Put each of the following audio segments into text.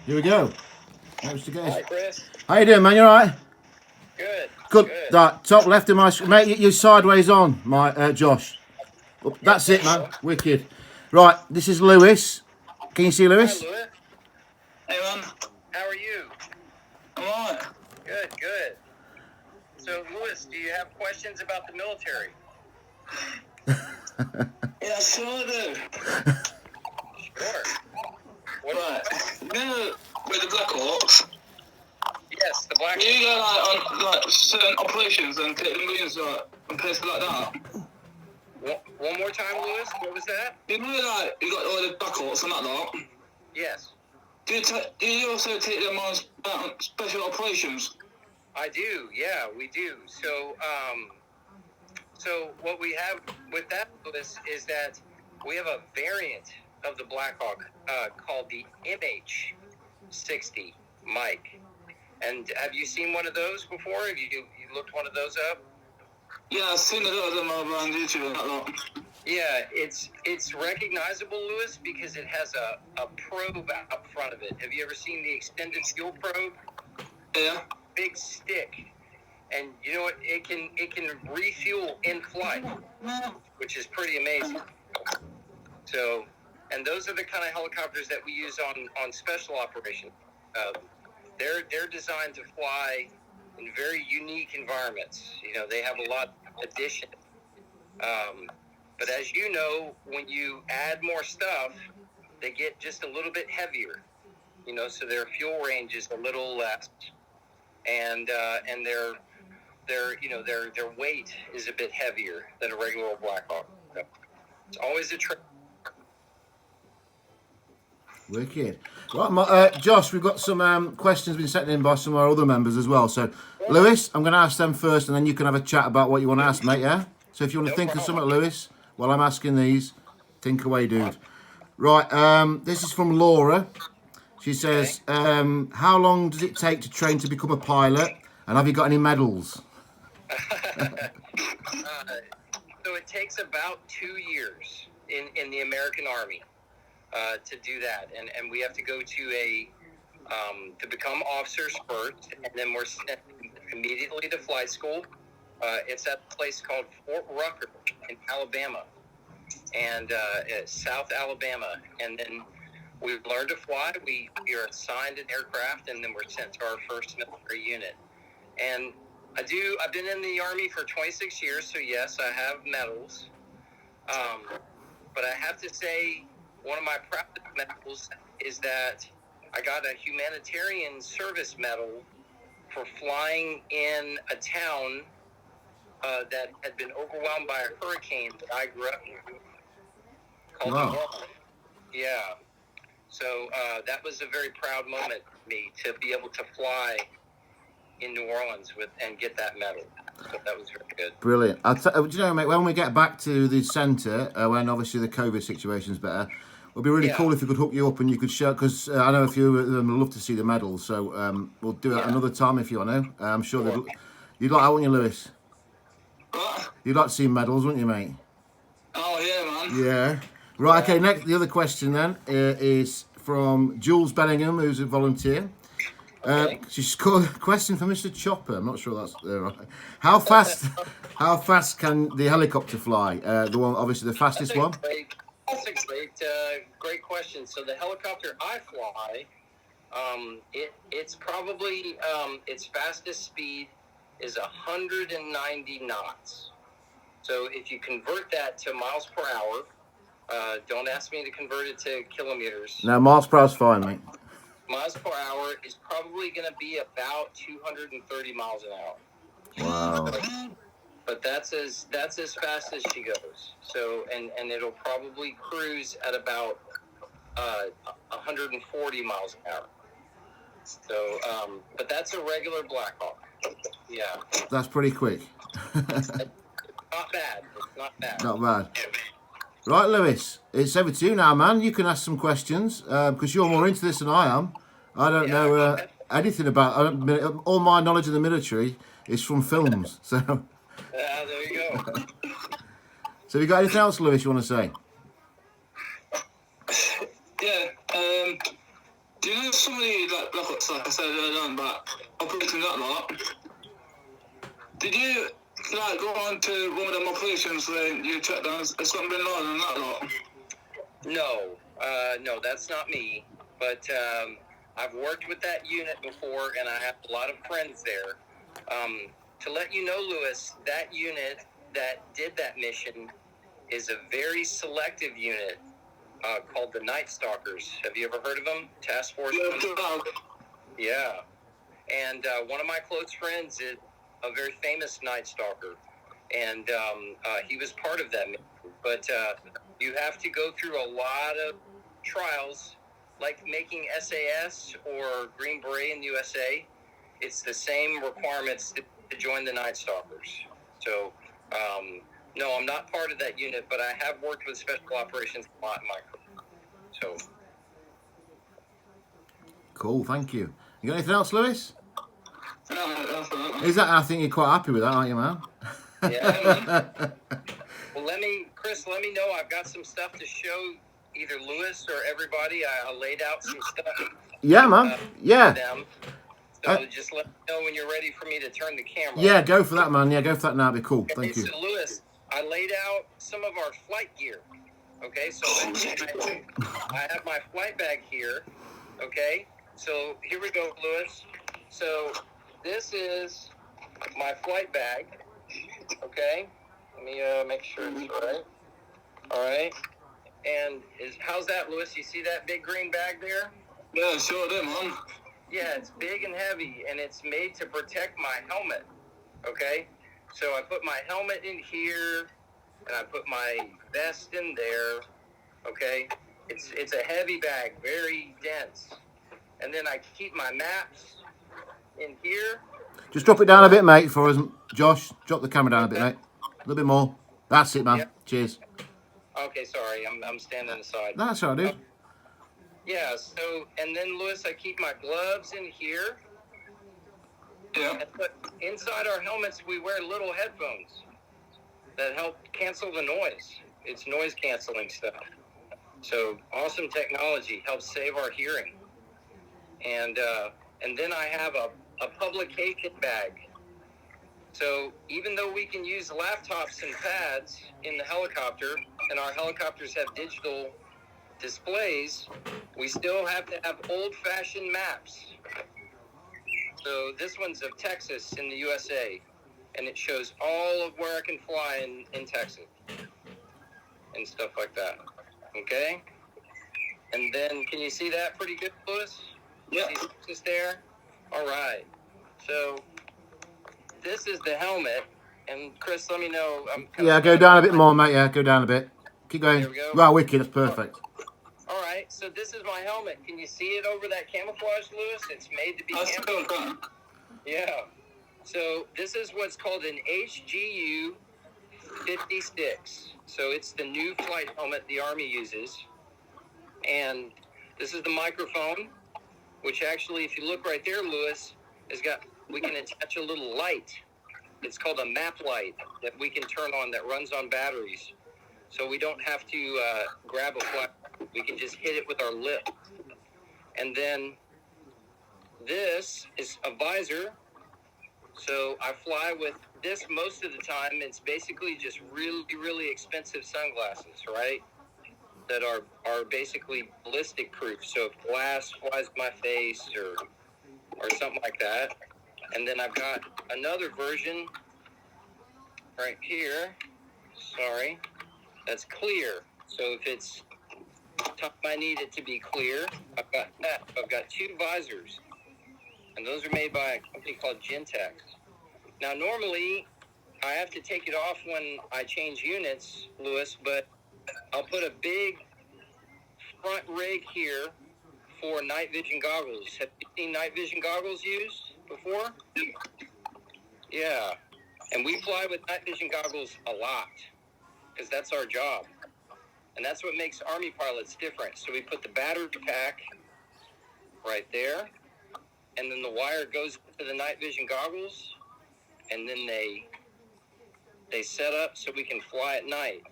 Here we go. Managed to get Hi, his... Chris. How you doing, man? You all right? Good. Good. Good. Right, top left of my screen. Mate, you're sideways on, my Josh. Oh, that's it, man. Wicked. Right, this is Lewis. Can you see Hi, Lewis? Lewis. Hey man, How are you? I'm alright. Good. Good. So, Lewis, do you have questions about the military? Yeah, sure do. Sure. What? Right. You know, with the Black Hawks, Yes, the Black. you go like on like certain operations and take the Marines like and places like that. One more time, Lewis. What was that? You know, like you got all the Black Hawks and that lot. Yes, Do you also take them on special operations? I do. Yeah, we do. So what we have with that, Lewis, is that we have a variant of the Black Hawk called the MH-60 Mike. And have you seen one of those before? Have you looked one of those up? Yeah, I've seen a lot of them over on YouTube and that lot. Yeah, it's recognizable, Lewis, because it has a probe out front of it. Have you ever seen the extended fuel probe? Yeah. Big stick, and you know what? It can refuel in flight, which is pretty amazing. So, and those are the kind of helicopters that we use on special operations. They're designed to fly in very unique environments. You know, they have a lot of addition. But as you know, when you add more stuff, they get just a little bit heavier. You know, so their fuel range is a little less, and their weight is a bit heavier than a regular old Black Hawk. So it's always a trick. Wicked. Right, Josh, we've got some questions been sent in by some of our other members as well. So, Lewis, I'm going to ask them first, and then you can have a chat about what you want to ask, mate, yeah? So if you want to think of something, Lewis, while I'm asking these, think away, dude. Right, this is from Laura. She says, how long does it take to train to become a pilot? And have you got any medals? So it takes about 2 years in the American Army to do that, and we have to go to to become officers first, and then we're sent immediately to flight school. It's at a place called Fort Rucker in Alabama, and South Alabama, and then we learn to fly. We are assigned an aircraft, and then we're sent to our first military unit. And I've been in the Army for 26 years, so yes, I have medals. But I have to say, one of my proudest medals is that I got a humanitarian service medal for flying in a town that had been overwhelmed by a hurricane that I grew up in, called New Orleans. Yeah. So that was a very proud moment for me to be able to fly in New Orleans and get that medal. So that was very good. Brilliant. Do you know, mate, when we get back to the centre, when obviously the COVID situation's better, it would be really cool if we could hook you up and you could show, because I know a few of them would love to see the medals, so we'll do that another time if you want to. I'm sure you'd like that, wouldn't you, Lewis? What? You'd like to see medals, wouldn't you, mate? Oh yeah, man. Yeah. Right, okay, next, the other question then is from Jules Bellingham, who's a volunteer. She's got a question for Mr. Chopper. I'm not sure that's right. How fast can the helicopter fly? The one, obviously the fastest one? That's a great question. So the helicopter I fly, it's probably, its fastest speed is 190 knots. So if you convert that to miles per hour, don't ask me to convert it to kilometers. No, miles per hour's fine, mate. Miles per hour is probably going to be about 230 miles an hour. Wow. But that's as fast as she goes. So and it'll probably cruise at about 140 miles an hour. So but that's a regular Black Hawk. Yeah. That's pretty quick. Not bad. It's not bad. Not bad. Right, Lewis, it's over to you now, man. You can ask some questions because you're more into this than I am. I don't know anything about. All my knowledge of the military is from films. So. There you go. So, have you got anything else, Lewis, you want to say? Yeah. Do you know somebody like I said earlier on about operating that lot? Did you like go on to one of them operations where you checked down Osama bin Laden and that lot? No, that's not me. But I've worked with that unit before, and I have a lot of friends there. To let you know, Lewis, that unit that did that mission is a very selective unit called the Night Stalkers. Have you ever heard of them? Task Force. Yeah. And one of my close friends is a very famous Night Stalker, and he was part of that mission. But you have to go through a lot of trials, like making SAS or Green Beret in the USA. It's the same requirements to join the Night Stalkers. So, no, I'm not part of that unit, but I have worked with special operations a lot in my career. So. Cool, thank you. You got anything else, Lewis? No, that's right. Is that? I think you're quite happy with that, aren't you, man? Yeah. Well, Chris, let me know. I've got some stuff to show either Lewis or everybody. I laid out some stuff. Yeah, man. Yeah. For them. So just let me know when you're ready for me to turn the camera. Yeah, go for that, man. Yeah, go for that now. It'd be cool. Okay, Thank you. So, Lewis, I laid out some of our flight gear. Okay, so I have my flight bag here. Okay, so here we go, Lewis. So this is my flight bag. Okay, let me make sure it's right. All right, and how's that, Lewis? You see that big green bag there? Yeah, sure do, man. Yeah, it's big and heavy, and it's made to protect my helmet. Okay, so I put my helmet in here, and I put my vest in there. Okay, it's a heavy bag, very dense, and then I keep my maps in here. Just drop it down a bit, mate, for us. Josh, drop the camera down a bit, mate. A little bit more. That's it, man. Yep. Cheers. Okay, sorry, I'm standing aside. That's all right, dude. Yeah, so, and then, Lewis, I keep my gloves in here. Yeah. But inside our helmets, we wear little headphones that help cancel the noise. It's noise canceling stuff. So awesome technology helps save our hearing. And then I have a publication bag. So even though we can use laptops and pads in the helicopter, and our helicopters have digital displays, we still have to have old-fashioned maps. So this one's of Texas in the USA, and it shows all of where I can fly in Texas and stuff like that. Okay? And then, can you see that pretty good, Lewis? Yeah. See Texas there? All right. So this is the helmet, and Chris, let me know. Yeah, go down a bit more, mate. Yeah, go down a bit. Keep going. There we go. Wow, wicked. That's perfect. All right, so this is my helmet. Can you see it over that camouflage, Lewis? It's made to be That's camouflage. cool. Yeah. So this is what's called an HGU 56. So it's the new flight helmet the Army uses. And this is the microphone, which actually, if you look right there, Lewis, we can attach a little light. It's called a map light that we can turn on that runs on batteries. So we don't have to grab a flag. We can just hit it with our lip. And then this is a visor. So I fly with this most of the time. It's basically just really, really expensive sunglasses, right? That are basically ballistic proof. So if glass flies in my face or something like that. And then I've got another version right here. Sorry. That's clear. So if it's time I need it to be clear, I've got that. I've got two visors. And those are made by a company called Gentex. Now, normally, I have to take it off when I change units, Lewis, but I'll put a big front rig here for night vision goggles. Have you seen night vision goggles used before? Yeah. And we fly with night vision goggles a lot because that's our job. And that's what makes Army pilots different. So we put the battery pack right there, and then the wire goes to the night vision goggles, and then they set up so we can fly at night,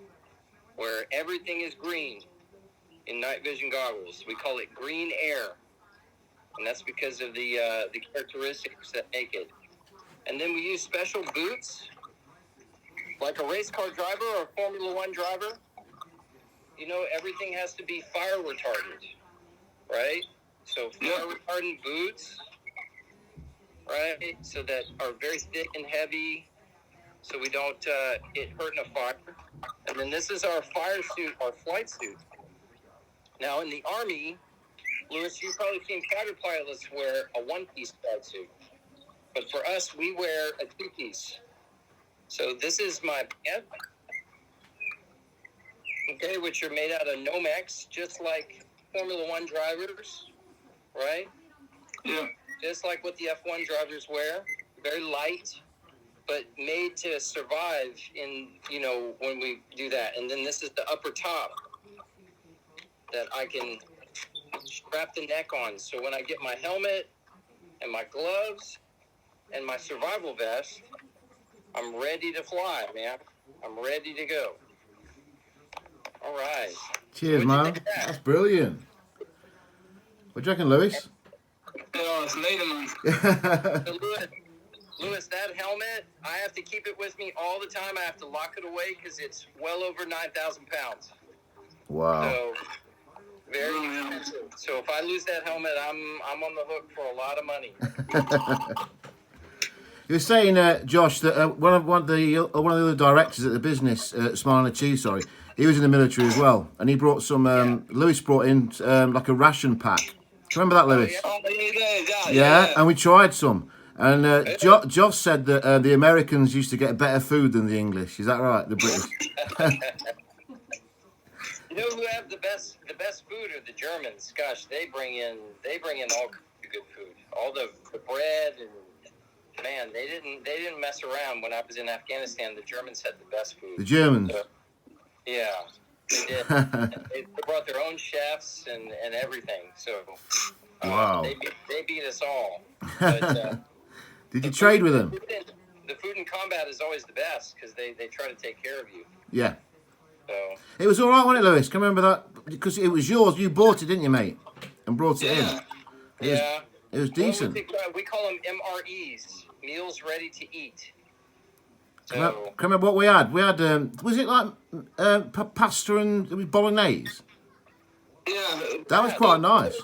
where everything is green in night vision goggles. We call it green air. and that's because of the characteristics that make it. And then we use special boots, like a race car driver or a Formula One driver. You know, everything has to be fire retardant, right? So fire retardant boots, right? So that are very thick and heavy, so we don't get hurt in a fire. And then this is our fire suit, our flight suit. Now in the Army, Lewis, you've probably seen fighter pilots wear a one-piece flight suit. But for us, we wear a two-piece. So this is my pants, okay, which are made out of Nomex, just like Formula One drivers, right? Yeah. Just like what the F1 drivers wear. Very light, but made to survive in, you know, when we do that. And then this is the upper top that I can strap the neck on. So when I get my helmet and my gloves and my survival vest, I'm ready to fly, man. I'm ready to go. All right. Cheers, man. That's brilliant. What do you reckon, Lewis? Yeah, it's later, man. So Lewis, that helmet, I have to keep it with me all the time. I have to lock it away because it's well over 9,000 pounds. Wow. So very expensive. So if I lose that helmet, I'm on the hook for a lot of money. You were saying, Josh, that one of the other directors at the business, Smile and Achieve, sorry, he was in the military as well, and he brought some. Lewis brought in like a ration pack. Do you remember that, Lewis? Yeah, and we tried some. And Josh said that the Americans used to get better food than the English. Is that right? The British. You know who have the best food are the Germans. Gosh, they bring in all kinds of good food. All the bread and man, they didn't mess around when I was in Afghanistan. The Germans had the best food. The Germans. So, yeah, they did. They brought their own chefs and everything. So wow. They beat us all. But, did you trade with them? The food in combat is always the best because they try to take care of you. Yeah. So it was all right, wasn't it, Lewis? Can you remember that? Because it was yours. You bought it, didn't you, mate? And brought it in. It was decent. We call them MREs, meals ready to eat. So, can you remember what we had? We had, was it like pasta and it was bolognese? Yeah. That was quite nice.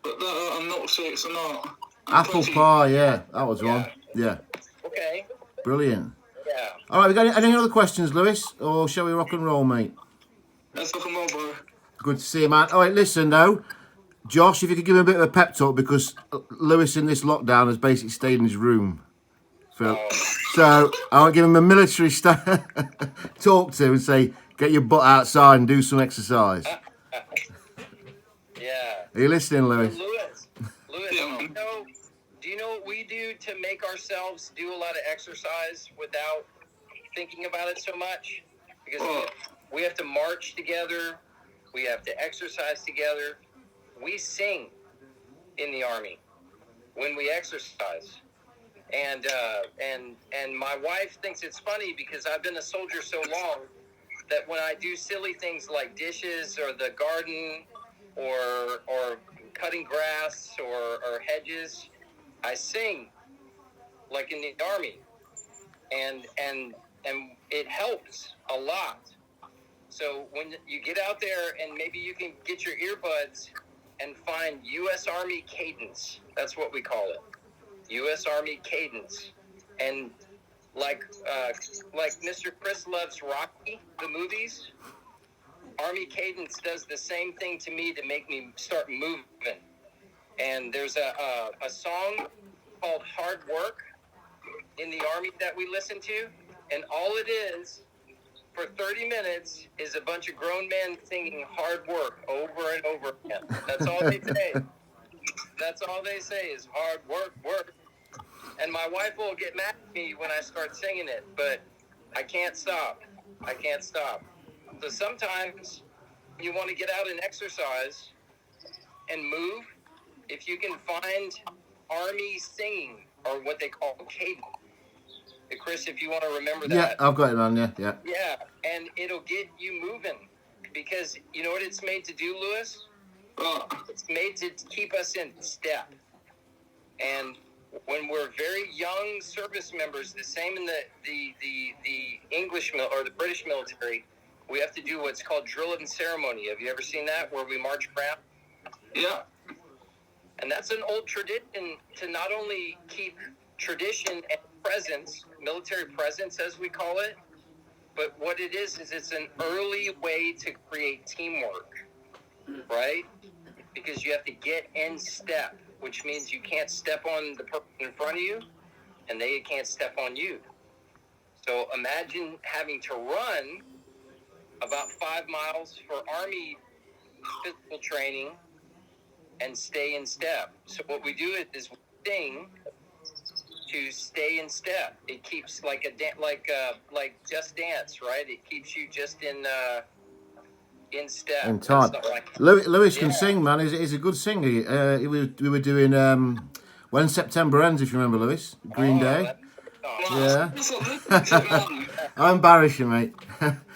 I'm not sure or not. Apple pie, yeah, that was one. Yeah. Okay. Brilliant. Yeah. All right, we got any other questions, Lewis? Or shall we rock and roll, mate? Let's rock and roll, bro. Good to see you, man. All right, listen, though. Josh, if you could give him a bit of a pep talk, because Lewis in this lockdown has basically stayed in his room. So I'll give him a military talk to and say, get your butt outside and do some exercise. Yeah. Are you listening, Lewis? Lewis, do you know what we do to make ourselves do a lot of exercise without thinking about it so much? Because we have to march together. We have to exercise together. We sing in the Army when we exercise. And my wife thinks it's funny because I've been a soldier so long that when I do silly things like dishes or the garden or cutting grass or hedges, I sing like in the Army. And it helps a lot. So when you get out there and maybe you can get your earbuds and find U.S. Army cadence. That's what we call it. U.S. Army cadence. And like Mr. Chris loves Rocky, the movies, Army cadence does the same thing to me to make me start moving. And there's a song called Hard Work in the Army that we listen to. And all it is, for 30 minutes, is a bunch of grown men singing hard work over and over again. That's all they say. That's all they say is hard work, work. And my wife will get mad at me when I start singing it, but I can't stop. I can't stop. So sometimes you want to get out and exercise and move. If you can find Army singing, or what they call cadence. Chris, if you want to remember that. Yeah, I've got it, man. Yeah. Yeah, and it'll get you moving. because you know what it's made to do, Lewis? Right. It's made to keep us in step. And when we're very young service members, the same in the English or the British military, we have to do what's called drill and ceremony. Have you ever seen that, where we march around? Yeah. And that's an old tradition to not only keep tradition and presence, military presence as we call it, but what it is it's an early way to create teamwork, right? Because you have to get in step, which means you can't step on the person in front of you, and they can't step on you. So imagine having to run about 5 miles for Army physical training and stay in step. So what we do is we sing to stay in step. It keeps like Just Dance, right? It keeps you just in step. In time. Like, Lewis can Yeah. sing, man. He's a good singer. We were doing When September Ends, if you remember, Lewis. Green Day. Yeah. I'm embarrassing, mate.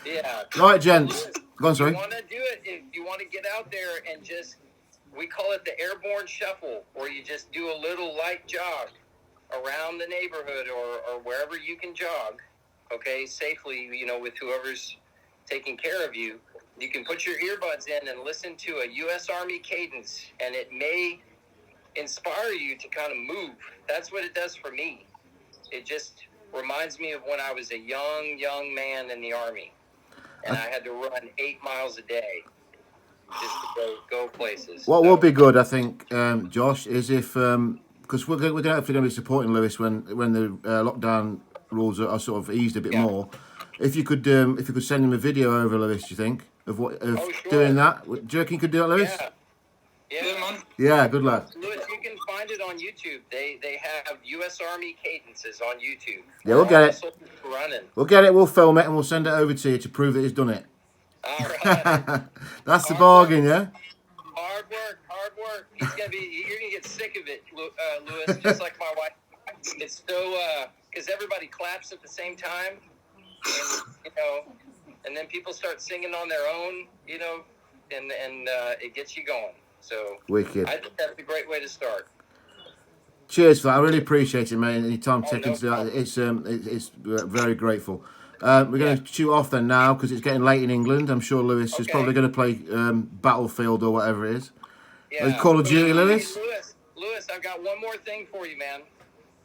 Yeah. Right, gents. Go on, sorry. You want to do it, if you want to get out there and just, we call it the airborne shuffle, where you just do a little light jog around the neighborhood or wherever you can jog, okay, safely, with whoever's taking care of you. You can put your earbuds in and listen to a U.S. Army cadence, and it may inspire you to kind of move. That's what it does for me. It just reminds me of when I was a young man in the Army, and I had to run 8 miles a day just to go places. What So- would be good, I think, Josh, is if because we're hopefully going to be supporting Lewis when the lockdown rules are sort of eased a bit Yeah. more. If you could send him a video over, Lewis, do you think of Sure. doing that? Do you reckon you could do it, Lewis? Yeah, Yeah, man. Yeah, good lad. Lewis, you can find it on YouTube. They have U.S. Army cadences on YouTube. Yeah, we'll get it. Soldiers running. We'll get it. We'll film it and we'll send it over to you to prove that he's done it. All right. That's the bargain, yeah. Hard work. You're gonna get sick of it, Lewis. Just like my wife. It's so because everybody claps at the same time, and and then people start singing on their own, and it gets you going. So Wicked. I think that's a great way to start. Cheers for that. I really appreciate it, mate. Any time Oh, taken no to do that, problem. it's very grateful. We're going to shoot off then now because it's getting late in England. I'm sure Lewis is Okay. probably going to play Battlefield or whatever it is. Yeah. Call of Duty, Hey, Lewis? Lewis, I've got one more thing for you, man.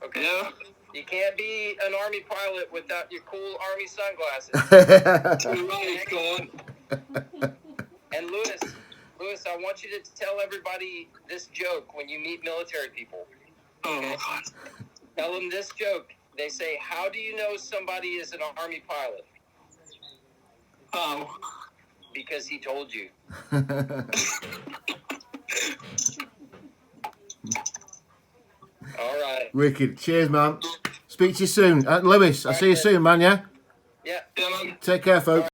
Okay. Yeah. You can't be an Army pilot without your cool Army sunglasses. Right, go on. And Lewis, I want you to tell everybody this joke when you meet military people. Oh, God. Tell them this joke. They say, "How do you know somebody is an Army pilot?" Oh. Because he told you. All right. Wicked. Cheers, man. Speak to you soon. Lewis, I'll see you soon, man, yeah? Yeah. Yeah, man. Take care, folks.